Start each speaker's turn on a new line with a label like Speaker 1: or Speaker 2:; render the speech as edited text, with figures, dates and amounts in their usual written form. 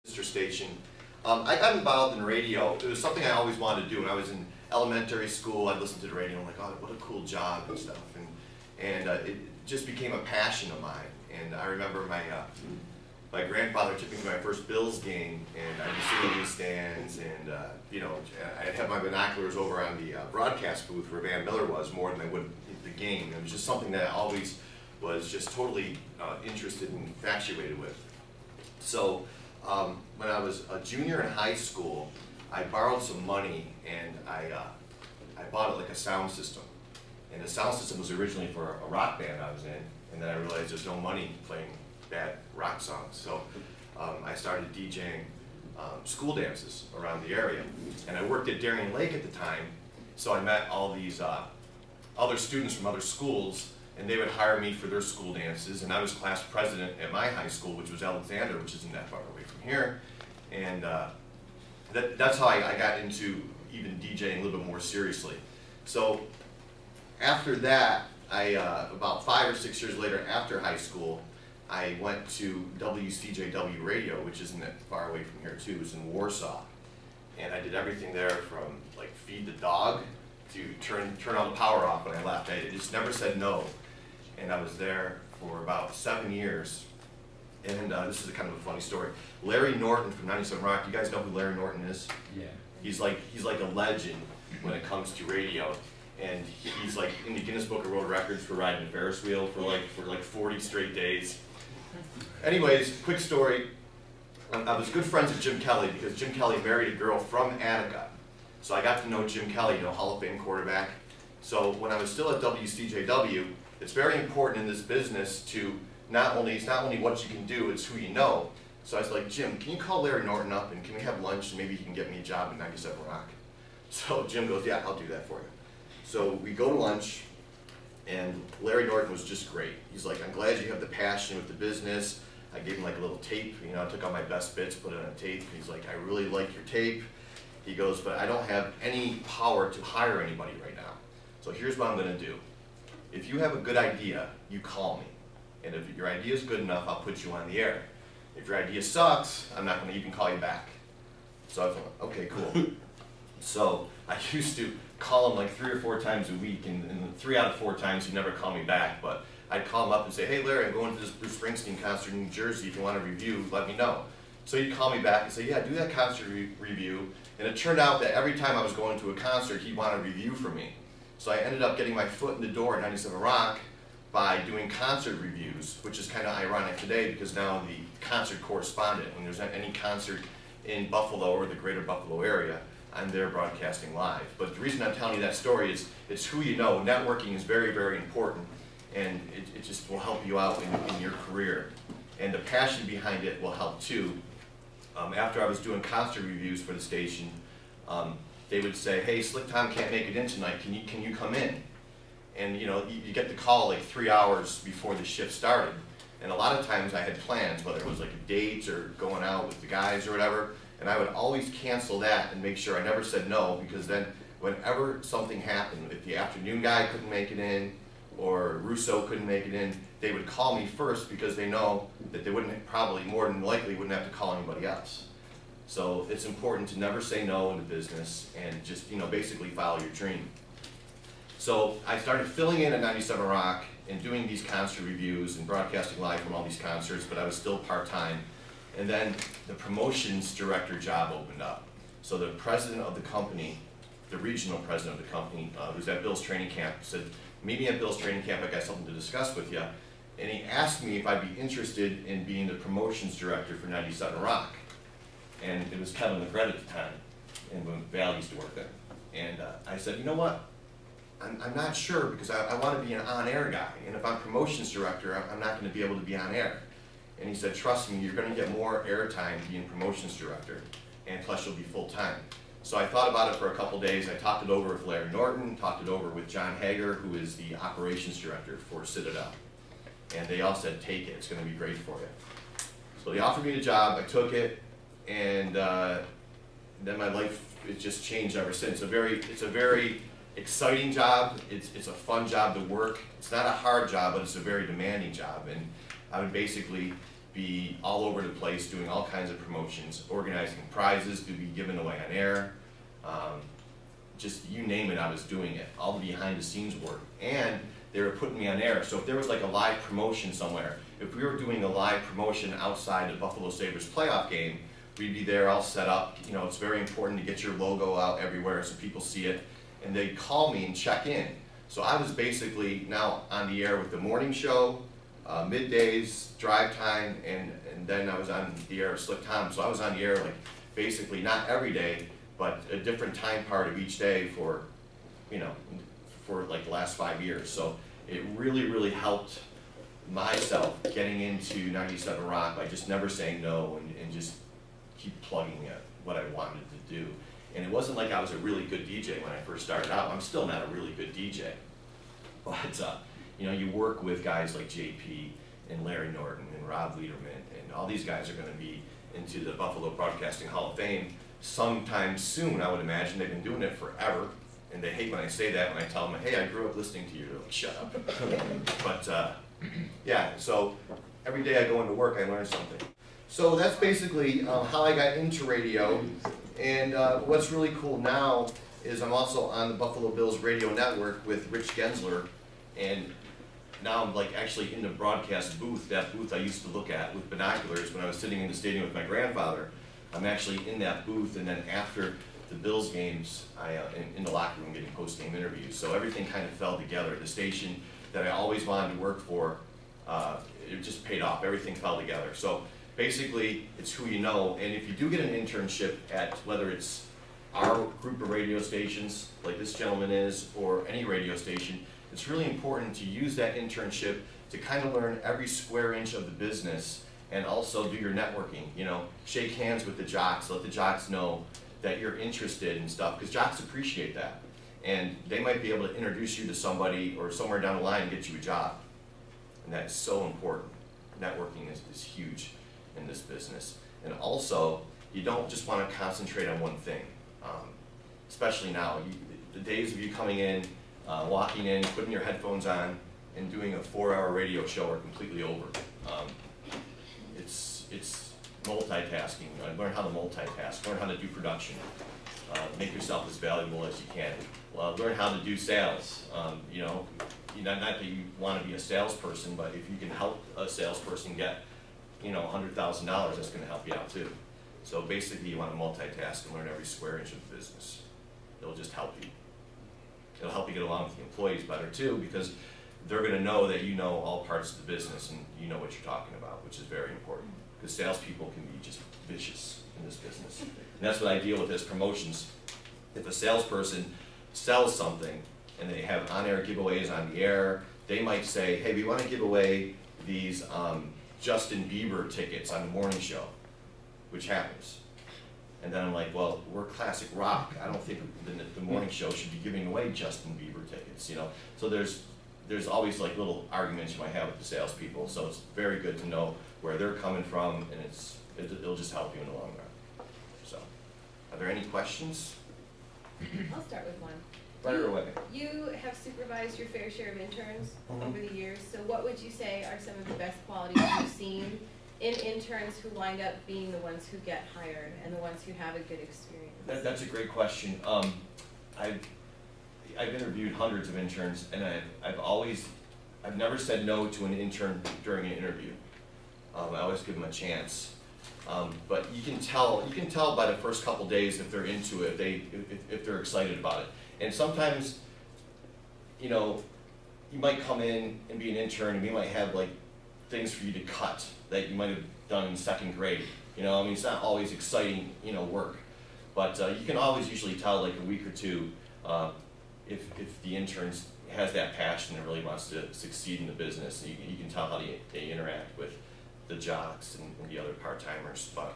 Speaker 1: Jickster station. I got involved in radio. It was something I always wanted to do. When I was in elementary school, I'd listen to the radio and I'm like, oh, what a cool job and stuff. And it just became a passion of mine. And I remember my grandfather took me to my first Bills game, and I'd be sitting in the stands, and I'd have my binoculars over on the broadcast booth where Van Miller was more than I would the game. It was just something that I always was just totally interested and infatuated with. So when I was a junior in high school, I borrowed some money and I bought like a sound system. And the sound system was originally for a rock band I was in, and then I realized there's no money playing bad rock songs. So I started DJing school dances around the area. And I worked at Darien Lake at the time, so I met all these other students from other schools, and they would hire me for their school dances, and I was class president at my high school, which was Alexander, which isn't that far away from here. And that's how I got into even DJing a little bit more seriously. So after that, about 5 or 6 years later, after high school, I went to WCJW Radio, which isn't that far away from here too. It was in Warsaw. And I did everything there from like feed the dog to turn all the power off when I left. I just never said no. And I was there for about 7 years. And this is kind of a funny story. Larry Norton from 97 Rock, you guys know who Larry Norton is? Yeah. He's like a legend when it comes to radio. And he's like in the Guinness Book of World Records for riding a Ferris wheel for like 40 straight days. Anyways, quick story. I was good friends with Jim Kelly because Jim Kelly married a girl from Attica. So I got to know Jim Kelly, Hall of Fame quarterback. So when I was still at WCJW, it's very important in this business to it's not only what you can do, it's who you know. So I was like, Jim, can you call Larry Norton up and can we have lunch and maybe he can get me a job in 97 Rock? So Jim goes, yeah, I'll do that for you. So we go to lunch, and Larry Norton was just great. He's like, I'm glad you have the passion with the business. I gave him like a little tape, I took all my best bits, put it on a tape. He's like, I really like your tape. He goes, but I don't have any power to hire anybody right now. So here's what I'm gonna do. If you have a good idea, you call me. And if your idea is good enough, I'll put you on the air. If your idea sucks, I'm not gonna even call you back. So I was like, okay, cool. So I used to call him like 3 or 4 times a week, and 3 out of 4 times he'd never call me back, but I'd call him up and say, hey Larry, I'm going to this Bruce Springsteen concert in New Jersey. If you want a review, let me know. So he'd call me back and say, yeah, do that concert review. And it turned out that every time I was going to a concert, he'd want a review from me. So I ended up getting my foot in the door at 97 Rock by doing concert reviews, which is kind of ironic today because now the concert correspondent, when there's any concert in Buffalo or the greater Buffalo area, I'm there broadcasting live. But the reason I'm telling you that story is it's who you know. Networking is very, very important, and it just will help you out in your career. And the passion behind it will help too. After I was doing concert reviews for the station, they would say, hey, Slick Tom can't make it in tonight. Can you come in? And you get the call like 3 hours before the shift started. And a lot of times I had plans, whether it was like a date or going out with the guys or whatever, and I would always cancel that and make sure I never said no, because then whenever something happened, if the afternoon guy couldn't make it in or Russo couldn't make it in, they would call me first because they know that they wouldn't, probably more than likely wouldn't have to call anybody else. So it's important to never say no in the business and just basically follow your dream. So I started filling in at 97 Rock and doing these concert reviews and broadcasting live from all these concerts, but I was still part-time. And then the promotions director job opened up. So the president of the company, the regional president of the company, who's at Bill's training camp, said, meet me at Bill's training camp, I got something to discuss with you. And he asked me if I'd be interested in being the promotions director for 97 Rock. And it was Kevin LeGret at the time, and when Val used to work there. And I said, you know what? I'm not sure because I want to be an on-air guy. And if I'm promotions director, I'm not going to be able to be on air. And he said, trust me, you're going to get more airtime being promotions director, and plus you'll be full-time. So I thought about it for a couple days. I talked it over with Larry Norton, talked it over with John Hager, who is the operations director for Citadel. And they all said, take it, it's going to be great for you. So they offered me the job, I took it, and then my life has just changed ever since. It's a very exciting job, it's a fun job to work. It's not a hard job, but it's a very demanding job. And I would basically be all over the place doing all kinds of promotions, organizing prizes to be given away on air. Just you name it, I was doing it. All the behind the scenes work. And they were putting me on air. So if there was like a live promotion somewhere, if we were doing a live promotion outside the Buffalo Sabres playoff game, we'd be there all set up. You know, it's very important to get your logo out everywhere so people see it. And they'd call me and check in. So I was basically now on the air with the morning show, middays, drive time, and then I was on the air with Slick Tom. So I was on the air like basically not every day, but a different time part of each day for, you know, for like the last 5 years. So it really, really helped myself getting into 97 Rock by just never saying no and just keep plugging at what I wanted to do. And it wasn't like I was a really good DJ when I first started out. I'm still not a really good DJ. But, you know, you work with guys like JP and Larry Norton and Rob Lederman, and all these guys are going to be into the Buffalo Broadcasting Hall of Fame sometime soon, I would imagine. They've been doing it forever, and they hate when I say that when I tell them, hey, I grew up listening to you. They're like, shut up. But, yeah, so every day I go into work, I learn something. So that's basically how I got into radio. And what's really cool now is I'm also on the Buffalo Bills radio network with Rich Gensler, and now I'm like actually in the broadcast booth, that booth I used to look at with binoculars when I was sitting in the stadium with my grandfather. I'm actually in that booth, and then after the Bills games, I in the locker room getting post-game interviews. So everything kind of fell together. The station that I always wanted to work for, it just paid off. Everything fell together. So basically, it's who you know, and if you do get an internship at whether it's our group of radio stations, like this gentleman is, or any radio station, it's really important to use that internship to kind of learn every square inch of the business and also do your networking. You know, shake hands with the jocks, let the jocks know that you're interested in stuff, because jocks appreciate that. And they might be able to introduce you to somebody or somewhere down the line and get you a job. And that's so important. Networking is huge in this business. And also, you don't just want to concentrate on one thing. Especially now, the days of you coming in, walking in, putting your headphones on, and doing a 4-hour radio show are completely over. It's multitasking. Learn how to multitask. Learn how to do production. Make yourself as valuable as you can. Learn how to do sales. You know, not that you want to be a salesperson, but if you can help a salesperson get, you know, $100,000, that's going to help you out too. So basically, you want to multitask and learn every square inch of the business. It'll just help you. It'll help you get along with the employees better too, because they're going to know that you know all parts of the business and you know what you're talking about, which is very important. Because salespeople can be just vicious in this business. And that's what I deal with as promotions. If a salesperson sells something and they have on-air giveaways on the air, they might say, hey, we want to give away these Justin Bieber tickets on the morning show, which happens. And then I'm like, well, we're classic rock. I don't think the morning show should be giving away Justin Bieber tickets, you know? So there's always like little arguments you might have with the salespeople. So it's very good to know where they're coming from, and it'll just help you in the long run. So, are there any questions?
Speaker 2: I'll start with one.
Speaker 1: Fire away.
Speaker 2: You have supervised your fair share of interns over the years, so what would you say are some of the best qualities you've seen in interns who wind up being the ones who get hired and the ones who have a good experience?
Speaker 1: That's a great question. I've interviewed hundreds of interns, and I've never said no to an intern during an interview. I always give them a chance. But you can tell by the first couple days if they're into it, if they're excited about it. And sometimes, you know, you might come in and be an intern, and we might have like things for you to cut that you might have done in second grade. You know, I mean, it's not always exciting, you know, work, but you can always usually tell like a week or two if the intern has that passion and really wants to succeed in the business. You can tell how they interact with the jocks and the other part-timers. But